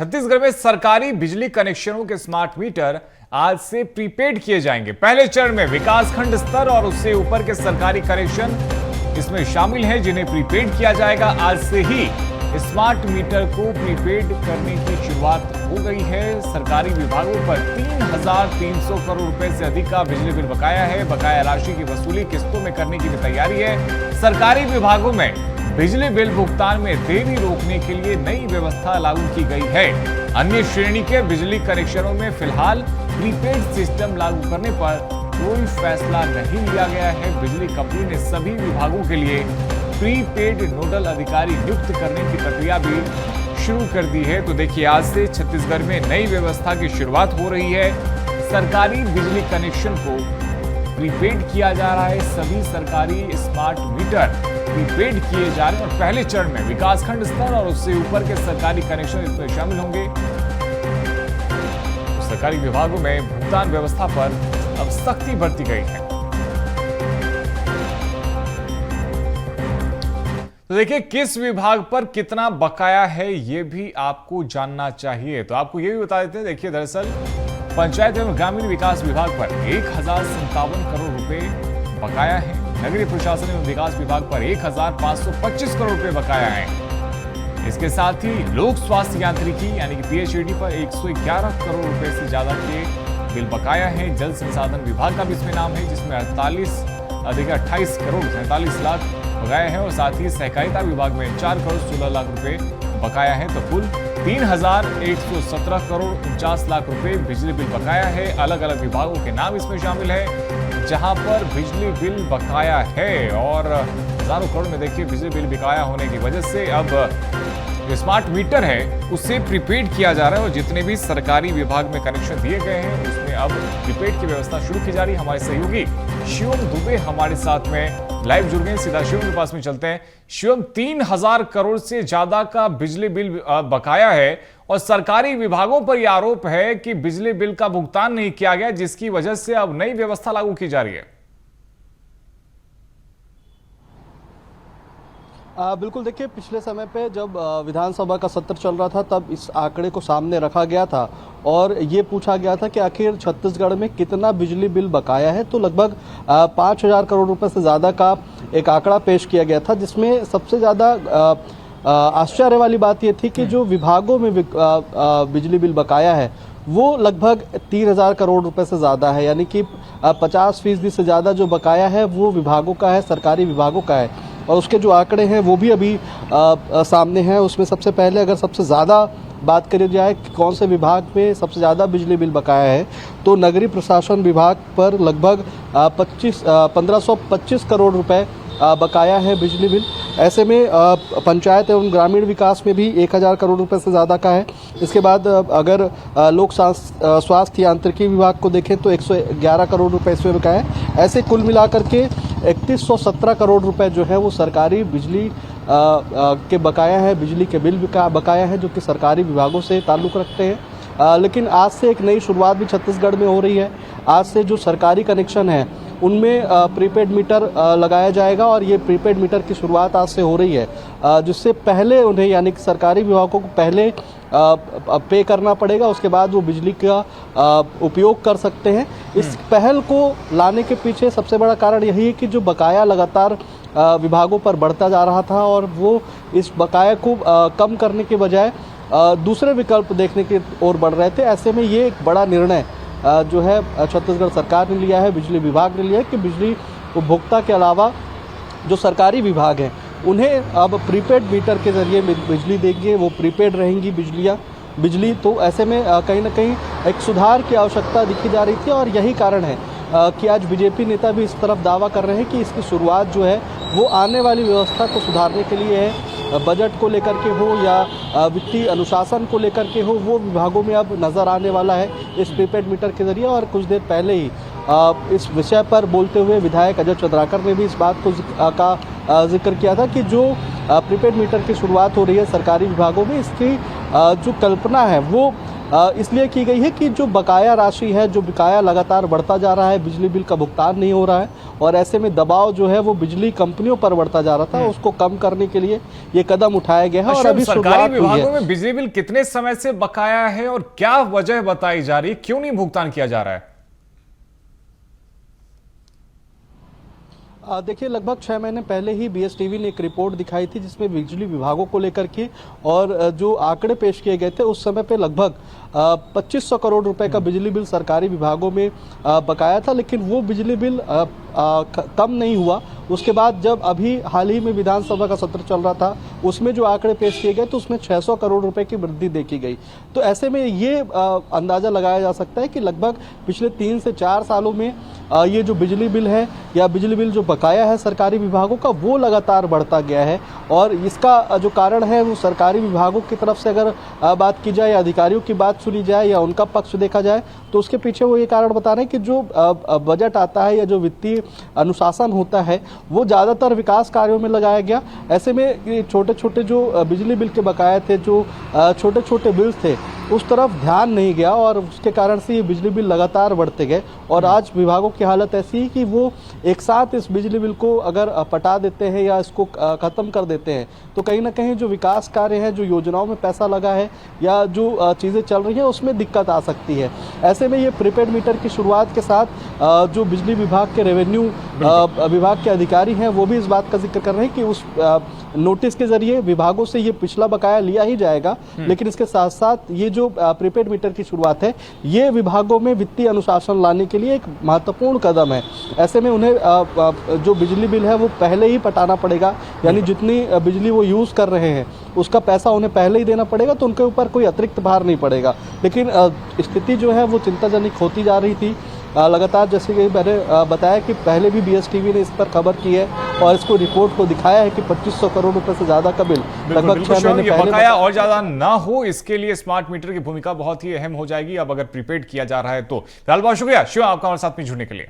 छत्तीसगढ़ में सरकारी बिजली कनेक्शनों के स्मार्ट मीटर आज से प्रीपेड किए जाएंगे। पहले चरण में विकासखंड स्तर और उससे ऊपर के सरकारी कनेक्शन इसमें शामिल हैं, जिन्हें प्रीपेड किया जाएगा। आज से ही स्मार्ट मीटर को प्रीपेड करने की शुरुआत हो गई है। सरकारी विभागों पर 3,300 करोड़ रुपए से अधिक का बिजली बिल बकाया है। बकाया राशि की वसूली किस्तों में करने की भी तैयारी है। सरकारी विभागों में बिजली बिल भुगतान में देरी रोकने के लिए नई व्यवस्था लागू की गई है। अन्य श्रेणी के बिजली कनेक्शनों में फिलहाल प्रीपेड सिस्टम लागू करने पर कोई फैसला नहीं लिया गया है। बिजली कंपनी ने सभी विभागों के लिए प्रीपेड नोडल अधिकारी नियुक्त करने की प्रक्रिया भी शुरू कर दी है। तो देखिए, आज से छत्तीसगढ़ में नई व्यवस्था की शुरुआत हो रही है। सरकारी बिजली कनेक्शन को प्रीपेड किया जा रहा है। सभी सरकारी स्मार्ट मीटर प्रीपेड किए जा रहे हैं और पहले चरण में विकासखंड स्तर और उससे ऊपर के सरकारी कनेक्शन इसमें शामिल होंगे। तो सरकारी विभागों में भुगतान व्यवस्था पर अब सख्ती बरती गई है। तो देखिए, किस विभाग पर कितना बकाया है ये भी आपको जानना चाहिए। तो आपको ये भी बता देते हैं। देखिए, दरअसल पंचायत एवं ग्रामीण विकास विभाग पर 1,057 करोड़ रुपए बकाया है। नगरीय प्रशासन एवं विकास विभाग पर 1,525 करोड़ रुपए बकाया है। इसके साथ ही लोक स्वास्थ्य यांत्रिकी यानी कि PHED पर 111 करोड़ रुपए से ज्यादा के बिल बकाया है। जल संसाधन विभाग का भी इसमें नाम है, जिसमें 28 करोड़ 47 लाख बकाया है और साथ ही सहकारिता विभाग में 4 करोड़ 16 लाख रुपए बकाया है। तो कुल 3,117 करोड़ 49 लाख रुपए बिजली बिल बकाया है। अलग अलग विभागों के नाम इसमें शामिल है जहां पर बिजली बिल बकाया है और हजारों करोड़ में देखिए बिजली बिल बकाया होने की वजह से अब जो स्मार्ट मीटर है उससे प्रीपेड किया जा रहा है और जितने भी सरकारी विभाग में कनेक्शन दिए गए हैं उसमें अब प्रीपेड की व्यवस्था शुरू की जा रही है। हमारे सहयोगी शिवम दुबे हमारे साथ में लाइव जुड़ गए। सीधा शिवम के पास में चलते हैं। शिवम, 3,000 करोड़ से ज्यादा का बिजली बिल बकाया है और सरकारी विभागों पर यह आरोप है कि बिजली बिल का भुगतान नहीं किया गया, जिसकी वजह से अब नई व्यवस्था लागू की जा रही है। बिल्कुल, देखिए, पिछले समय पे जब विधानसभा का सत्र चल रहा था तब इस आंकड़े को सामने रखा गया था और ये पूछा गया था कि आखिर छत्तीसगढ़ में कितना बिजली बिल बकाया है। तो लगभग 5,000 करोड़ रुपए से ज़्यादा का एक आंकड़ा पेश किया गया था, जिसमें सबसे ज़्यादा आश्चर्य वाली बात ये थी कि जो विभागों में बिजली बिल बकाया है वो लगभग 3,000 करोड़ रुपए से ज़्यादा है। यानी कि 50% से ज़्यादा जो बकाया है वो विभागों का है, सरकारी विभागों का है। और उसके जो आंकड़े हैं वो भी अभी सामने हैं। उसमें सबसे पहले अगर सबसे ज़्यादा बात करी जाए कि कौन से विभाग में सबसे ज़्यादा बिजली बिल बकाया है, तो नगरीय प्रशासन विभाग पर लगभग 1,525 करोड़ रुपए बकाया है बिजली बिल। ऐसे में पंचायत एवं ग्रामीण विकास में भी 1,000 करोड़ रुपए से ज़्यादा का है। इसके बाद अगर लोक स्वास्थ्य यांत्रिकी विभाग को देखें तो 111 करोड़ रुपए इसमें बकाया है। ऐसे कुल मिलाकर के 3,117 करोड़ रुपए जो है वो सरकारी बिजली के बकाया है, बिजली के बिल बकाया है, जो कि सरकारी विभागों से ताल्लुक़ रखते हैं। लेकिन आज से एक नई शुरुआत भी छत्तीसगढ़ में हो रही है। आज से जो सरकारी कनेक्शन है उनमें प्रीपेड मीटर लगाया जाएगा और ये प्रीपेड मीटर की शुरुआत आज से हो रही है, जिससे पहले उन्हें यानी कि सरकारी विभागों को पहले पे करना पड़ेगा, उसके बाद वो बिजली का उपयोग कर सकते हैं। इस पहल को लाने के पीछे सबसे बड़ा कारण यही है कि जो बकाया लगातार विभागों पर बढ़ता जा रहा था और वो इस बकाया को कम करने के बजाय दूसरे विकल्प देखने की ओर बढ़ रहे थे। ऐसे में ये एक बड़ा निर्णय जो है छत्तीसगढ़ सरकार ने लिया है, बिजली विभाग ने लिया है कि बिजली उपभोक्ता के अलावा जो सरकारी विभाग हैं उन्हें अब प्रीपेड मीटर के जरिए बिजली देंगे, वो प्रीपेड रहेंगी बिजली। तो ऐसे में कहीं ना कहीं एक सुधार की आवश्यकता दिखी जा रही थी और यही कारण है कि आज बीजेपी नेता भी इस तरफ दावा कर रहे हैं कि इसकी शुरुआत जो है वो आने वाली व्यवस्था को सुधारने के लिए है। बजट को लेकर के हो या वित्तीय अनुशासन को लेकर के हो, वो विभागों में अब नज़र आने वाला है इस प्रीपेड मीटर के जरिए। और कुछ देर पहले ही इस विषय पर बोलते हुए विधायक अजय चंद्राकर ने भी इस बात को का जिक्र किया था कि जो प्रीपेड मीटर की शुरुआत हो रही है सरकारी विभागों में, इसकी जो कल्पना है वो इसलिए की गई है कि जो बकाया राशि है, जो बकाया लगातार बढ़ता जा रहा है, बिजली बिल का भुगतान नहीं हो रहा है और ऐसे में दबाव जो है वो बिजली कंपनियों पर बढ़ता जा रहा था, उसको कम करने के लिए ये कदम उठाया गया है। और अभी सरकारी शुरुआत हुई विभागों है। में बिजली बिल कितने समय से बकाया है और क्या वजह बताई जा रही है, क्यों नहीं भुगतान किया जा रहा है? देखिए, लगभग 6 महीने पहले ही बीएसटीवी ने एक रिपोर्ट दिखाई थी जिसमें बिजली विभागों को लेकर के और जो आंकड़े पेश किए गए थे उस समय पे लगभग 2500 करोड़ रुपए का बिजली बिल सरकारी विभागों में बकाया था, लेकिन वो बिजली बिल कम नहीं हुआ। उसके बाद जब अभी हाल ही में विधानसभा का सत्र चल रहा था उसमें जो आंकड़े पेश किए गए तो उसमें 600 करोड़ रुपए की वृद्धि देखी गई। तो ऐसे में ये अंदाजा लगाया जा सकता है कि लगभग पिछले 3 से 4 सालों में ये जो बिजली बिल है या बिजली बिल जो बकाया है सरकारी विभागों का वो लगातार बढ़ता गया है। और इसका जो कारण है वो सरकारी विभागों की तरफ से अगर बात की जाए या अधिकारियों की बात सुनी जाए या उनका पक्ष देखा जाए तो उसके पीछे वो ये कारण बता रहे हैं कि जो बजट आता है या जो वित्तीय अनुशासन होता है वो ज़्यादातर विकास कार्यों में लगाया गया। ऐसे में ये छोटे छोटे जो बिजली बिल के बकाये थे, जो छोटे छोटे बिल्स थे उस तरफ ध्यान नहीं गया और उसके कारण से ये बिजली बिल लगातार बढ़ते गए। और आज विभागों की हालत ऐसी है कि वो एक साथ इस बिजली बिल को अगर पटा देते हैं या इसको ख़त्म कर देते हैं तो कहीं ना कहीं जो विकास कार्य है, जो योजनाओं में पैसा लगा है या जो चीज़ें चल रही हैं उसमें दिक्कत आ सकती है। ऐसे में ये प्रीपेड मीटर की शुरुआत के साथ जो बिजली विभाग के रेवेन्यू विभाग के अधिकारी हैं वो भी इस बात का जिक्र कर रहे हैं कि उस नोटिस के जरिए विभागों से ये पिछला बकाया लिया ही जाएगा, लेकिन इसके साथ साथ ये जो प्रीपेड मीटर की शुरुआत है ये विभागों में वित्तीय अनुशासन लाने के लिए एक महत्वपूर्ण कदम है। ऐसे में उन्हें जो बिजली बिल है वो पहले ही पटाना पड़ेगा, यानी जितनी बिजली वो यूज़ कर रहे हैं उसका पैसा उन्हें पहले ही देना पड़ेगा, तो उनके ऊपर कोई अतिरिक्त भार नहीं पड़ेगा। लेकिन स्थिति जो है वो चिंताजनक होती जा रही थी लगातार। जैसे कि मैंने बताया कि पहले भी बीएसटीवी ने इस पर खबर की है और इसको रिपोर्ट को दिखाया है कि 2500 करोड़ रुपए से ज्यादा का बिल लगभग 6 महीने पहले बकाया और ज्यादा ना हो इसके लिए स्मार्ट मीटर की भूमिका बहुत ही अहम हो जाएगी अब अगर प्रीपेड किया जा रहा है तो। फिलहाल बहुत शुक्रिया शिव आपका हमारे साथ में जुड़ने के लिए।